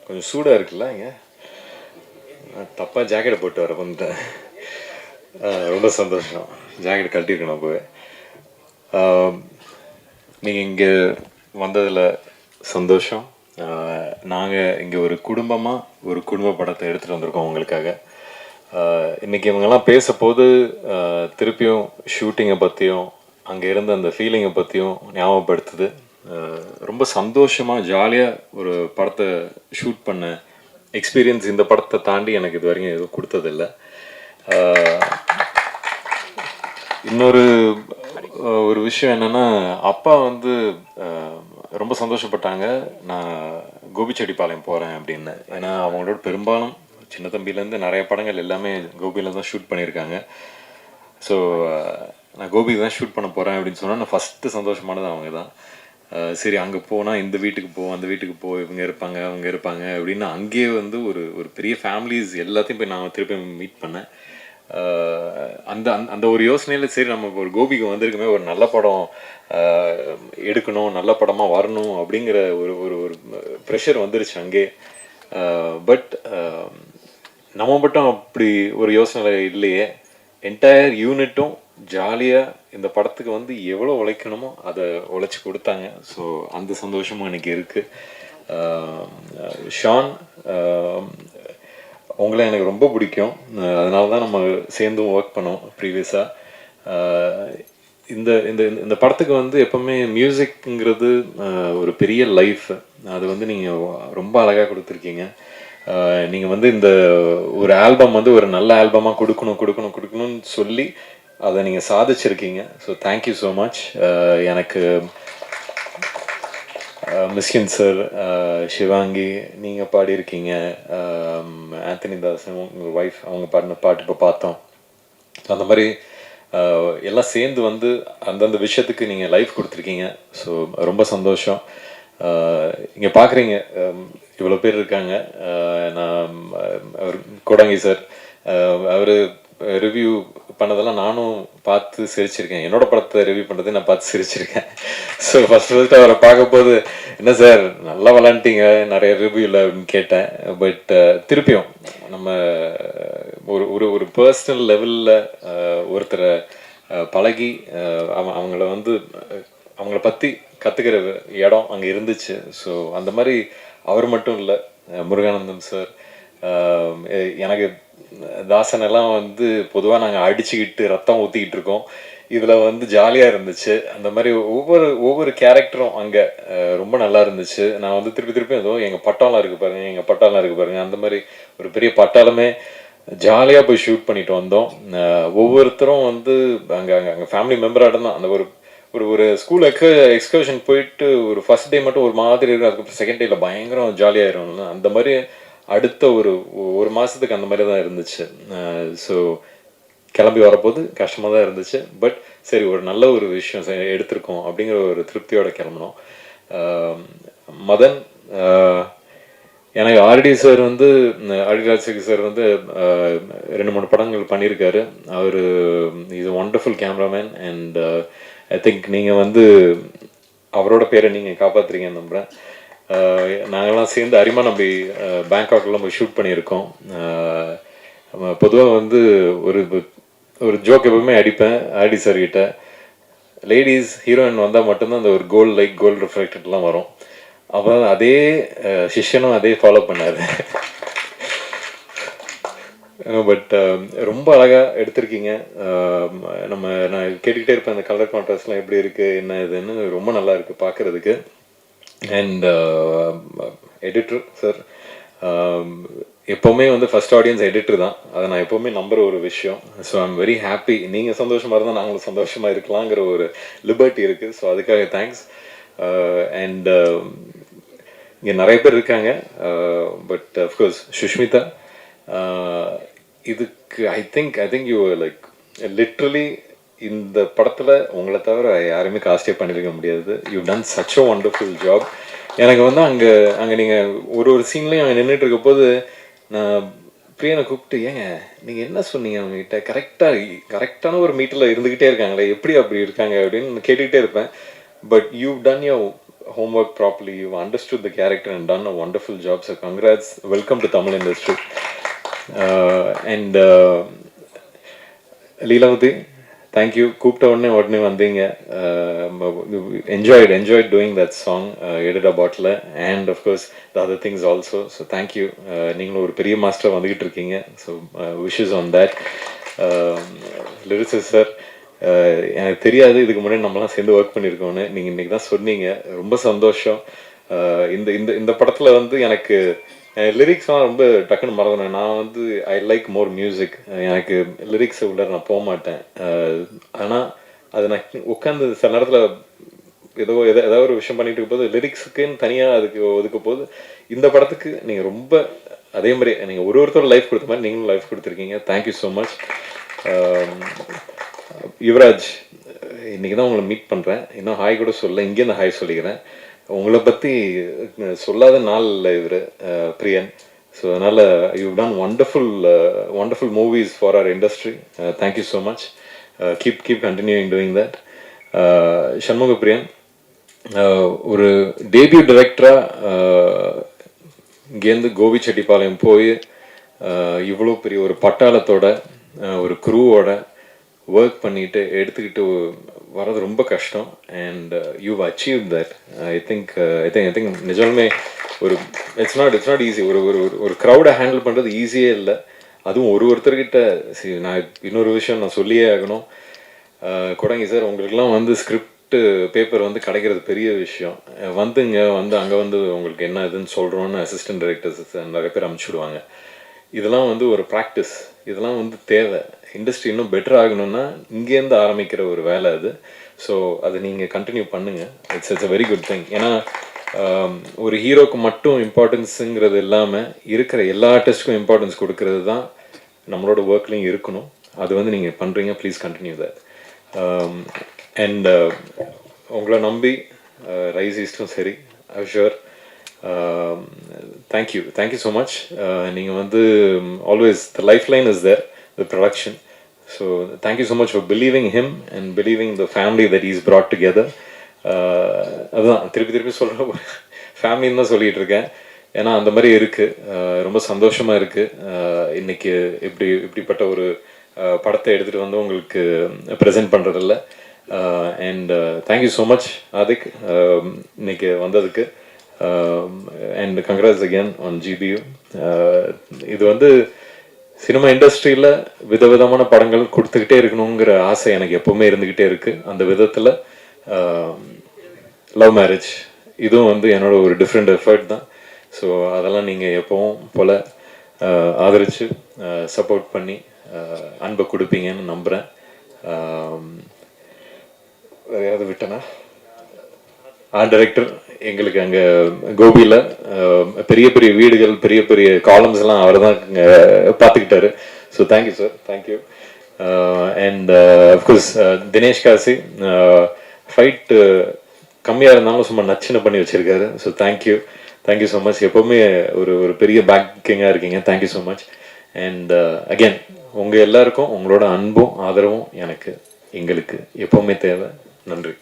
கொஞ்சம் சூடாக இருக்குல்ல இங்கே. தப்பாக ஜாக்கெட்டை போட்டு வர வந்துட்டேன். ரொம்ப சந்தோஷம். ஜாக்கெட் கழட்டியிருக்கணும் போய். நீங்கள் இங்கே வந்ததில் சந்தோஷம். நாங்கள் இங்கே ஒரு குடும்பமாக ஒரு குடும்ப படத்தை எடுத்துகிட்டு வந்திருக்கோம் உங்களுக்காக. இன்றைக்கி இவங்கெல்லாம் பேசப்போது திருப்பியும் ஷூட்டிங்கை பற்றியும் அங்கே இருந்த அந்த ஃபீலிங்கை பற்றியும் ஞாபகப்படுத்துது. ரொம்ப சந்தோஷமாக ஜாலியாக ஒரு படத்தை ஷூட் பண்ண எக்ஸ்பீரியன்ஸ் இந்த படத்தை தாண்டி எனக்கு இது வரைக்கும் எதுவும் கொடுத்ததில்லை. இன்னொரு ஒரு விஷயம் என்னென்னா, அப்பா வந்து ரொம்ப சந்தோஷப்பட்டாங்க நான் கோபிச்செட்டிப்பாளையம் போகிறேன் அப்படின்னு. ஏன்னா அவங்களோட பெரும்பாலும் சின்ன தம்பியிலேருந்து நிறைய படங்கள் எல்லாமே கோபியில் தான் ஷூட் பண்ணியிருக்காங்க. ஸோ நான் கோபிக்கு தான் ஷூட் பண்ண போகிறேன் அப்படின்னு சொன்னால் நான் ஃபஸ்ட்டு சந்தோஷமானது அவங்க தான். சரி அங்கே போனால் இந்த வீட்டுக்கு போ அந்த வீட்டுக்கு போ, இவங்க இருப்பாங்க அவங்க இருப்பாங்க அப்படின்னு அங்கேயே வந்து ஒரு ஒரு பெரிய ஃபேமிலிஸ் எல்லாத்தையும் போய் நான் திருப்பி மீட் பண்ணேன். அந்த அந்த ஒரு யோசனையில் சரி நம்ம ஒரு கோபிக்கு வந்திருக்குமே, ஒரு நல்ல படம் எடுக்கணும், நல்ல படமாக வரணும் அப்படிங்கிற ஒரு ஒரு ஒரு ப்ரெஷர் வந்துருச்சு அங்கே. பட் நம்ம மட்டும் அப்படி ஒரு யோசனை இல்லையே, என்டையர் யூனிட்டும் ஜாலியாக இந்த படத்துக்கு வந்து எவ்வளோ உழைக்கணுமோ அதை உழைச்சி கொடுத்தாங்க. ஸோ அந்த சந்தோஷமும் எனக்கு இருக்குது. ஷான், உங்களை எனக்கு ரொம்ப பிடிக்கும். அதனால தான் நம்ம சேர்ந்தும் ஒர்க் பண்ணோம் ப்ரீவியஸாக. இந்த இந்த இந்த படத்துக்கு வந்து எப்போவுமே மியூசிக்ங்கிறது ஒரு பெரிய லைஃப். அது வந்து நீங்கள் ரொம்ப அழகாக கொடுத்துருக்கீங்க. நீங்கள் வந்து இந்த ஒரு ஆல்பம் வந்து ஒரு நல்ல ஆல்பமாக கொடுக்கணும்னு சொல்லி அதை நீங்கள் சாதிச்சிருக்கீங்க. So thank you so much. எனக்கு மிஸ்கின் சார், சிவாங்கி நீங்கள் பாடியிருக்கீங்க, ஆந்தனி தாசன் உங்கள் ஒய்ஃப் அவங்க பாடின பாட்டு இப்போ பார்த்தோம். அந்த மாதிரி எல்லாம் சேர்ந்து வந்து அந்தந்த விஷயத்துக்கு நீங்கள் லைஃப் கொடுத்துருக்கீங்க. ஸோ ரொம்ப சந்தோஷம். இங்கே பார்க்குறீங்க இவ்வளோ பேர் இருக்காங்க. நான் அவர் கோடங்கி சார் அவர் ரிவ்யூ பண்ணதெல்லாம் நானும் பார்த்து சிரிச்சிருக்கேன். என்னோட படத்தை ரிவ்யூ பண்ணுறதை நான் பார்த்து சிரிச்சிருக்கேன். ஸோ ஃபஸ்ட்டு அவரை பார்க்கும்போது என்ன சார் நல்லா விளாண்டிங்க நிறைய ரிவ்யூவில் அப்படின்னு கேட்டேன். பட் திருப்பியும் நம்ம ஒரு ஒரு ஒரு பர்சனல் லெவலில் ஒருத்தரை பழகி அவங்கள வந்து அவங்கள பற்றி கற்றுக்கிற இடம் அங்கே இருந்துச்சு. ஸோ அந்த மாதிரி அவர் மட்டும் இல்லை, முருகானந்தம் சார், எனக்கு தாசனெல்லாம் வந்து பொதுவாக நாங்கள் அடிச்சுக்கிட்டு ரத்தம் ஊற்றிக்கிட்டு இருக்கோம். இதில் வந்து ஜாலியாக இருந்துச்சு. அந்த மாதிரி ஒவ்வொரு கேரக்டரும் அங்கே ரொம்ப நல்லா இருந்துச்சு. நான் வந்து திருப்பி ஏதோ எங்கள் பட்டாளம் இருக்குது பாருங்கள், அந்த மாதிரி ஒரு பெரிய பட்டாளமே ஜாலியாக போய் ஷூட் பண்ணிட்டு வந்தோம். ஒவ்வொருத்தரும் வந்து அங்கே ஃபேமிலி மெம்பராக தான். அந்த ஒரு ஒரு ஸ்கூல் எக்ஸ்கர்ஷன் போயிட்டு ஒரு ஃபர்ஸ்ட் டே மட்டும் ஒரு மாதிரி இருக்கும், அதுக்கப்புறம் செகண்ட் டேயில் பயங்கரம் ஜாலியாகிடும். அந்த மாதிரி அடுத்த ஒரு மாதத்துக்கு அந்த மாதிரி தான் இருந்துச்சு. ஸோ கிளம்பி வரப்போது கஷ்டமாக தான் இருந்துச்சு. பட் சரி ஒரு நல்ல ஒரு விஷயம் எடுத்திருக்கோம் அப்படிங்கிற ஒரு திருப்தியோடு கிளம்பினோம். மதன், எனக்கு ஆர்டி சார் வந்து ஆர்டிராஜ் சார் வந்து 2-3 படங்கள் பண்ணியிருக்காரு. அவர் is a wonderful cameraman. And I think நீங்கள் வந்து அவரோட பேரை நீங்கள் காப்பாற்றுறீங்கன்னு நம்புகிறேன். நாங்கள்லாம் சேர்ந்து அரிமா நம்பி பேங்காக்லாம் போய் ஷூட் பண்ணியிருக்கோம். பொதுவாக வந்து ஒரு ஜோக் எப்பவுமே அடிப்பேன் ஆர்டி சார்கிட்ட, லேடிஸ் ஹீரோயின் வந்தால் மட்டும்தான் அந்த ஒரு கோல்டு ரிஃப்ளெக்டட்லாம் வரும். அப்போ அதே சிஷ்யனும் அதே ஃபாலோ பண்ணார். பட் ரொம்ப அழகாக எடுத்திருக்கீங்க. நான் கேட்டுக்கிட்டே இருப்பேன் அந்த கலர் கான்ட்ராஸ்ட்லாம் எப்படி இருக்குது என்ன இதுன்னு. ரொம்ப நல்லா இருக்குது பார்க்குறதுக்கு. அண்ட் எடிட்டர் சார், எப்போவுமே வந்து ஃபஸ்ட் ஆடியன்ஸ் எடிட்டர் தான். அதை நான் எப்போவுமே நம்புகிற ஒரு விஷயம். So I'm very happy. நீங்கள் சந்தோஷமாக இருந்தால் நாங்களும் சந்தோஷமாக இருக்கலாங்கிற ஒரு லிபர்ட்டி இருக்குது. ஸோ அதுக்காக தேங்க்ஸ். அண்ட் இங்கே நிறைய பேர் இருக்காங்க. பட் அஃப்கோர்ஸ் சுஷ்மிதா, இதுக்கு I think you like literally இந்த படத்தில் உங்களை தவிர யாருமே காஸ்டே பண்ணியிருக்க முடியாது. You done such a wonderful job. எனக்கு வந்து அங்கே நீங்கள் ஒரு சீன்லேயும் அங்கே நின்றுட்டு இருக்க போது நான் பிரியனை கூப்பிட்டு, ஏங்க நீங்கள் என்ன சொன்னீங்க அவங்ககிட்ட, கரெக்டான ஒரு மீட்டில் இருந்துக்கிட்டே இருக்காங்களே, எப்படி அப்படி இருக்காங்க அப்படின்னு கேட்டுக்கிட்டே இருப்பேன். But you done your homework properly, you've understood the character and done a wonderful job. So congrats, welcome to Tamil industry. And Leelavati, thank you. கூப்பிட்ட உடனே வந்தீங்க. Enjoyed doing that song, Edit a Bottle, and of course the other things also. So thank you. நீங்களும் ஒரு பெரிய master வந்துகிட்டு இருக்கீங்க. So wishes on that. Lyricist sir, எனக்கு தெரியாது இதுக்கு முன்னாடி நம்மலாம் சேர்ந்து ஒர்க் பண்ணியிருக்கோன்னு. நீங்கள் இன்றைக்கி தான் சொன்னீங்க, ரொம்ப சந்தோஷம். இந்த இந்த இந்த படத்தில் வந்து எனக்கு லிரிக்ஸ்லாம் ரொம்ப டக்குன்னு மறந்துனேன். நான் வந்து ஐ லைக் மோர் மியூசிக். எனக்கு லிரிக்ஸ் உள்ள நான் போக மாட்டேன். ஆனால் அது நான் உட்காந்து சில நேரத்தில் ஏதாவது ஒரு விஷயம் பண்ணிட்டு இருக்கும்போது லிரிக்ஸுக்குன்னு தனியாக அதுக்கு ஒதுக்க போது இந்த படத்துக்கு நீங்கள் ரொம்ப அதே மாதிரி நீங்கள் ஒருத்தரோட லைஃப் கொடுத்த மாதிரி நீங்களும் லைஃப் கொடுத்துருக்கீங்க. Thank you so much. யுவராஜ், இன்றைக்கி தான் உங்களை மீட் பண்ணுறேன். இன்னும் ஹாய் கூட சொல்ல, இங்கேருந்து ஹாய் சொல்லிக்கிறேன். உங்களை பற்றி சொல்லாத நாள் இல்லை இவர் பிரியன். ஸோ அதனால் you done wonderful movies for our industry. Thank you so much. Keep continuing doing that. Shanmuga Priyan, ஒரு டேபியூ டைரக்டராக இங்கேருந்து கோபிச்செட்டிப்பாளையம் போய் இவ்வளோ பெரிய ஒரு பட்டாளத்தோட ஒரு குரூவோட ஒர்க் பண்ணிட்டு எடுத்துக்கிட்டு வர்றது ரொம்ப கஷ்டம். And you achieve that. I think நிஜமே ஒரு இட்ஸ் நாட் ஈஸி. ஒரு க்ரௌடை ஹேண்டில் பண்ணுறது ஈஸியே இல்லை. அதுவும் ஒருத்தர்கிட்ட நான் இன்னொரு விஷயம் நான் சொல்லியே ஆகணும். கொடங்கி சார், உங்களுக்குலாம் வந்து ஸ்கிரிப்ட் பேப்பர் வந்து கிடைக்கிறது பெரிய விஷயம். வந்து அங்கே வந்து உங்களுக்கு என்ன இதுன்னு சொல்கிறோன்னு அசிஸ்டன்ட் டைரக்டர்ஸ் நிறைய பேர் அனுப்பிச்சுடுவாங்க. இதெல்லாம் வந்து ஒரு ப்ராக்டிஸ், இதெல்லாம் வந்து தேவை. இண்டஸ்ட்ரி இன்னும் பெட்டர் ஆகணும்னா இங்கேருந்து ஆரம்பிக்கிற ஒரு வேலை அது. ஸோ அதை நீங்கள் கண்டினியூ பண்ணுங்கள். It's a very good thing. ஏன்னா ஒரு ஹீரோக்கு மட்டும் இம்பார்ட்டன்ஸுங்கிறது இல்லாமல் இருக்கிற எல்லா ஆர்டிஸ்ட்டுக்கும் இம்பார்ட்டன்ஸ் கொடுக்கறது தான் நம்மளோட ஒர்க்லையும் இருக்கணும். அது வந்து நீங்கள் பண்ணுறீங்க. Please continue that. அண்ட் உங்களை நம்பி ரைஸ் ஈஸ்டும் சரி, I'm sure. Thank you so much. நீங்கள் வந்து always the lifeline is there, the production. So thank you so much for believing him and believing the family that is brought together. அதுதான் திருப்பி சொல்கிற ஃபேமிலின்னு தான் சொல்லிகிட்டு இருக்கேன். ஏன்னா அந்த மாதிரி இருக்குது. ரொம்ப சந்தோஷமாக இருக்குது. இன்றைக்கி இப்படிப்பட்ட ஒரு படத்தை எடுத்துகிட்டு வந்து உங்களுக்கு ப்ரெசென்ட் பண்ணுறதில்ல. And thank you so much Adhik இன்னைக்கு வந்ததுக்கு. And congrats again on GBU. இது வந்து சினிமா இண்டஸ்ட்ரியில் விதவிதமான படங்கள் கொடுத்துக்கிட்டே இருக்கணுங்கிற ஆசை எனக்கு எப்போவுமே இருந்துக்கிட்டே இருக்குது. அந்த விதத்தில் லவ் மேரேஜ் இதுவும் வந்து என்னோட ஒரு டிஃப்ரெண்ட் எஃபர்ட் தான். ஸோ அதெல்லாம் நீங்கள் எப்போவும் போல் ஆதரித்து சப்போர்ட் பண்ணி அன்பை கொடுப்பீங்கன்னு நம்புகிறேன். வேறு விட்டனா டைரக்டர் எங்களுக்கு அங்கே கோபியில் பெரிய வீடுகள், பெரிய காலம்ஸ் எல்லாம் அவர் தான் பார்த்துக்கிட்டாரு. So thank you sir, thank you. And of course Dinesh Kasi, fight கம்மியாக இருந்தாலும் சும்மா நச்சுன்னு பண்ணி வச்சுருக்காரு. So thank you so much. எப்போவுமே ஒரு பெரிய பேக்கிங்காக இருக்கீங்க. Thank you so much. And again உங்கள் எல்லாருக்கும் உங்களோட அன்பும் ஆதரவும் எங்களுக்கு எப்போவுமே தேவை. நன்றி.